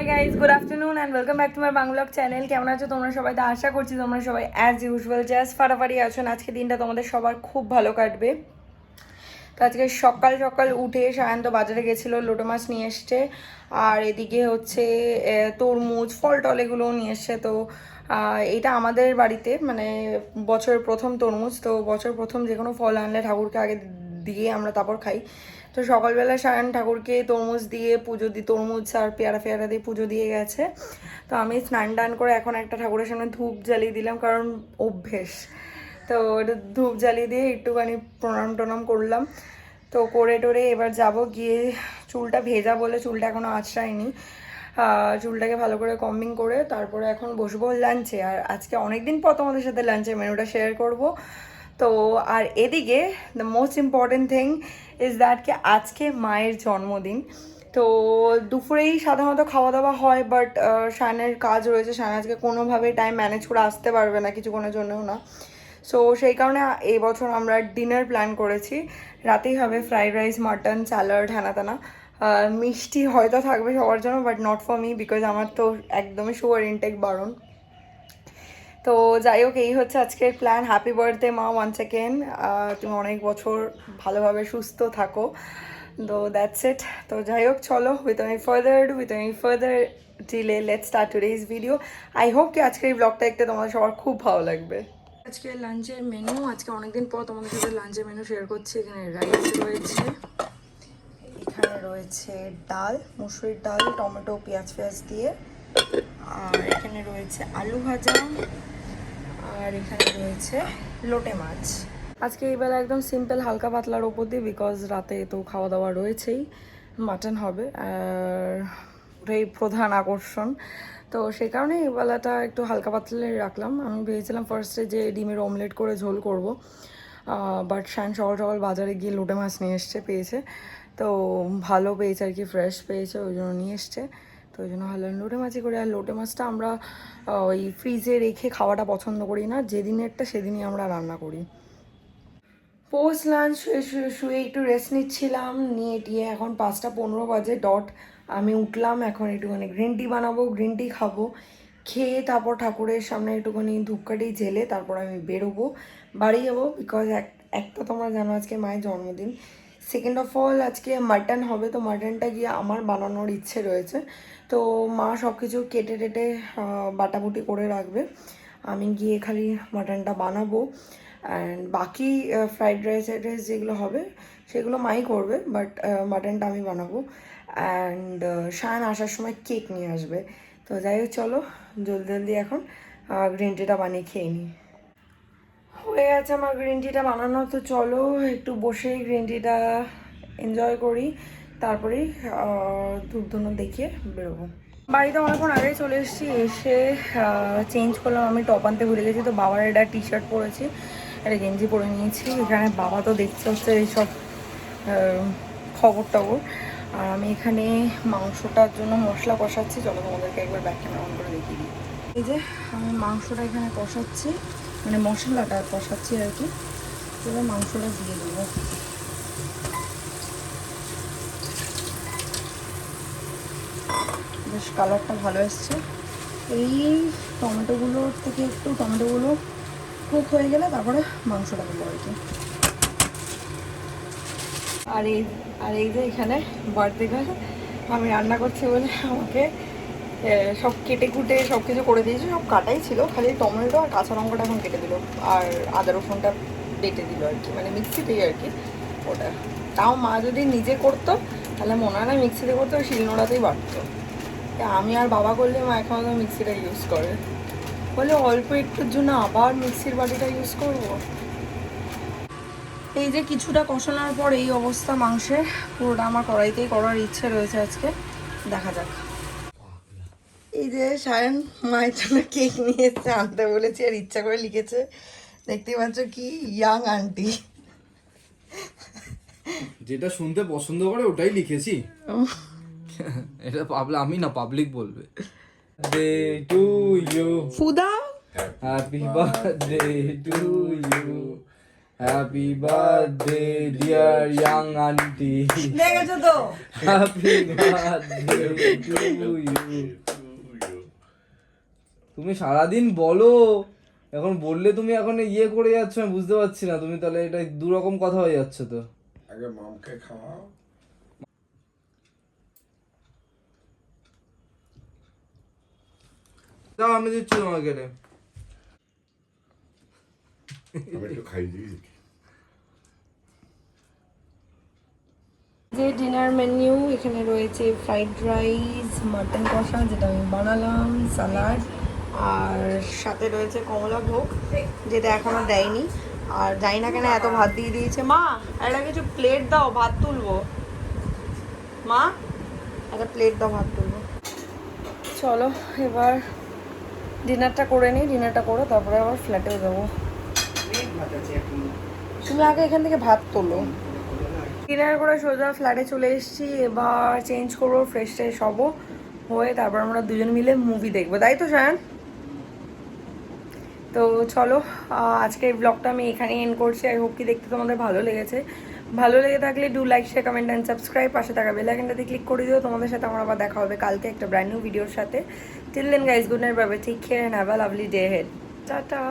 Guys, good afternoon and welcome back to my Bangla channel. কেমন আছো তোমরা সবাই? তো আশা করছি তোমরা সবাই অ্যাজ ইউজুয়াল জাস্ট ফাটাফাটি আছো। আজকে দিনটা তোমাদের সবার খুব ভালো কাটবে। তো আজকে সকাল সকাল উঠে সায়ন্ত বাজারে গেছিলো, লোটো মাছ নিয়ে এসছে। আর এদিকে হচ্ছে তরমুজ, ফল টল এগুলোও নিয়ে এসছে। তো এটা আমাদের বাড়িতে মানে বছরের প্রথম তরমুজ। তো বছর প্রথম যে কোনো ফল আনলে ঠাকুরকে আগে দিয়ে আমরা তারপর খাই। তো সকালবেলা সায়ন ঠাকুরকে তরমুজ দিয়ে পুজো দিই, তরমুজ আর পেয়ারা ফেয়ারা দিয়ে পুজো দিয়ে গেছে। তো আমি স্নান টান করে এখন একটা ঠাকুরের সামনে ধূপ জ্বালিয়ে দিলাম, কারণ অভ্যেস। তো এটা ধূপ জ্বালিয়ে দিয়ে একটুখানি প্রণাম টনাম করলাম। তো করে টোরে এবার যাব গিয়ে, চুলটা ভেজা বলে চুলটা এখনও আঁচড়ায়নি। চুলটাকে ভালো করে কম্বিং করে তারপরে এখন বসবো লাঞ্চে। আর আজকে অনেকদিন পর তোমাদের সাথে লাঞ্চের মেনুটা শেয়ার করব। তো আর এদিকে the most important thing is that কি আজকে মায়ের জন্মদিন। তো দুপুরেই সাধারণত খাওয়া দাওয়া হয়, বাট শানের কাজ রয়েছে, শান আজকে কোনোভাবেই টাইম ম্যানেজ করে আসতে পারবে না, কিছুক্ষণের জন্যও না। সো সেই কারণে এই বছর আমরা ডিনার প্ল্যান করেছি। রাতেই হবে ফ্রাইড রাইস, মাটন, স্যালাড, হ্যানা তেনা। মিষ্টি হয়তো থাকবে সবার জন্য, but not for me, because আমার তো একদমই সুগার ইনটেক বারণ। তো যাই হোক, এই হচ্ছে আজকের প্ল্যান। হ্যাপি বার্থডে মা, ওয়ান সেকেন্ড। তুমি অনেক বছর ভালোভাবে সুস্থ থাকো। তো দ্যাটস ইট। তো যাই হোক, চলো with any further delay let's start today's video. I hope কি আজকের এই ব্লগটা দেখতে তোমাদের সবার খুব ভালো লাগবে। আজকে লাঞ্চের মেনু, আজকে অনেকদিন পর তোমাদের সাথে লাঞ্চের মেনু শেয়ার করছি। এখানে রাইস রয়েছে, এখানে রয়েছে ডাল, মুসুরির ডাল, টমেটো পেঁয়াজ ফেঁয়াজ দিয়ে। আর এখানে রয়েছে আলু ভাজা, আর এখানে রয়েছে লোটে মাছ। আজকে এই বেলা একদম সিম্পল হালকা পাতলার ওপর দিয়ে, বিকজ রাতে তো খাওয়া দাওয়া রয়েছেই, মাটন হবে আর ওটাই প্রধান আকর্ষণ। তো সেই কারণে এই বেলাটা একটু হালকা পাতলে রাখলাম। আমি ভেবেছিলাম ফার্স্টে যে ডিমের অমলেট করে ঝোল করব, বাট শান সকাল সকাল বাজারে গিয়ে লোটে মাছ নিয়ে এসছে, পেয়েছে। তো ভালো পেয়েছে আর কি, ফ্রেশ পেয়েছে, ওই জন্য নিয়ে এসছে। তো ওই জন্য ভালো লোটে মাছই করে। আর লোটে মাছটা আমরা ওই ফ্রিজে রেখে খাওয়াটা পছন্দ করি না, যেদিনেরটা সেদিনই আমরা রান্না করি। পোস্ট লাঞ্চ শুয়ে একটু রেস্ট নিচ্ছিলাম, নিয়ে টিয়ে এখন 5:15 বাজে ডট। আমি উঠলাম, এখন একটুখানি গ্রিন টি বানাবো, গ্রিন টি খাবো। খেয়ে তারপর ঠাকুরের সামনে একটুখানি ধূপকাঠি ঝেলে তারপর আমি বেরোবো, বাড়ি যাবো। বিকজ একটা তোমরা জানো আজকে মায়ের জন্মদিন, সেকেন্ড অফ অল আজকে মাটন হবে। তো মাটনটা গিয়ে আমার বানানোর ইচ্ছে রয়েছে। তো মা সব কিছু কেটে টেটে বাটাবুটি করে রাখবে, আমি গিয়ে খালি মাটনটা বানাবো। অ্যান্ড বাকি ফ্রাইড রাইস যেগুলো হবে সেগুলো মাই করবে, বাট মাটনটা আমি বানাবো। অ্যান্ড শান আসার সময় কেক নিয়ে আসবে। তো যাই হোক, চলো জলদি জলদি এখন গ্রিন টিটা বানিয়ে খেয়ে নিই। হয়ে গেছে আমার গ্রিন টিটা বানানো। তো চলো একটু বসেই গ্রিন টিটা এনজয় করি, তারপরেই ধূপধুনো দেখিয়ে বেরোবো। বাড়িতে অনেকক্ষণ আগেই চলে এসেছি, এসে চেঞ্জ করলাম। আমি টপ আনতে ভুলে গেছি, তো বাবার একটা টি শার্ট পরেছি, একটা গেঞ্জি পরে নিয়েছি। এখানে বাবা তো দেখতে হচ্ছে এইসব খবর টবর। আর আমি এখানে মাংসটার জন্য মশলা কষাচ্ছি। চলো তোমাদেরকে একবার ব্যাক ক্যামেরা অন করে দেখিয়ে দিই। এই যে আমি মাংসটা এখানে কষাচ্ছি, মানে মশলাটা কষাচ্ছি আর কি। এবার মাংসটা দিয়ে দেবো। বেশ কালারটা ভালো এসছে। এই টমেটোগুলোর থেকে একটু টমেটোগুলো কুক হয়ে গেলে তারপরে মাংসটা দেবো আর কি। আর এই যে এখানে বাড়তি গাছ আমি রান্না করছি বলে আমাকে সব কেটে কুটে সব কিছু করে দিয়েছে, সব কাটাই ছিল, খালি টমেটো আর কাঁচা লঙ্কাটা এখন কেটে দিল, আর আদা রসুনটা বেটে দিল আর কি, মানে মিক্সিতেই আর কি ওটা। তাও মা যদি নিজে করতো তাহলে মনে হয় না মিক্সিতে করতো, শিলনোড়াতেই বাটতো। আমি আর বাবা করলে মা এখন মিক্সিটা ইউজ করে, বলে অল্প একটুর জন্য আবার মিক্সির বাটিটা ইউজ করবো। এই যে কিছুটা কষানোর পর এই অবস্থা মাংসের, পুরোটা আমার কড়াইতেই করার ইচ্ছে রয়েছে আজকে, দেখা যাক। এই যে সায়ন মায়ের জন্য কেক নিয়ে এসছে, আনতে বলেছি আর ইচ্ছা করে লিখেছে, দেখতেই পাচ্ছ কি ইয়াং আন্টি। যেটা শুনতে পছন্দ করে ওটাই লিখেছি। এটা আমি না, পাবলিক বলবে। ডে টু ইউ ফুদা, happy birthday to you, happy birthday dear young aunty, দেখেছো তো? Happy birthday to you. তুমি সারাদিন বলো, এখন বললে তুমি এখন ইয়ে করে যাচ্ছ, আমি বুঝতে পারছি না। তুমি তাহলে এটা দু রকম কথা হয়ে যাচ্ছে তো। আগে মামকে খাওয়াও। দাও, আমি দিচ্ছি তোমাকে রে। আমি একটু খাই দিই। যে ডিনার মেনু এখানে রয়েছে ফ্রাইড রাইস, মাটন কষা যেটা আমি বানালাম, সালাড, আর সাথে রয়েছে কমলা ভোগ যেটা এখনো দেয়নি। আর জানি না কেন এত ভাত দিয়ে দিয়েছে। মা একটা কিছু প্লেট দাও, ভাত তুলবো। মা একটা প্লেট দাও, ভাত তুলবো। চলো এবার ডিনারটা করে নিই, ডিনারটা করে তারপরে আবার ফ্ল্যাটেও যাবো। তুমি আগে এখান থেকে ভাত তোলো। ডিনার করে সোজা ফ্ল্যাটে চলে এসেছি, এবার চেঞ্জ করবো, ফ্রেশ ট্রেশ হবো, হয়ে তারপর আমরা দুজন মিলে মুভি দেখবো, তাই তো শায়ান? তো চলো আজকে এই ব্লগটা আমি এখানেই এন্ড করছি। আই হোপ কি দেখতে তোমাদের ভালো লেগেছে। ভালো লেগে থাকলে do like, share, comment and subscribe. পাশে থাকা বেল আইকনটাতে ক্লিক করে দিও। তোমাদের সাথে আমার আবার দেখা হবে কালকে একটা ব্র্যান্ড নিউ ভিডিওর সাথে। Till then guys, good night, bye bye, take care and have a lovely day ahead. Tata.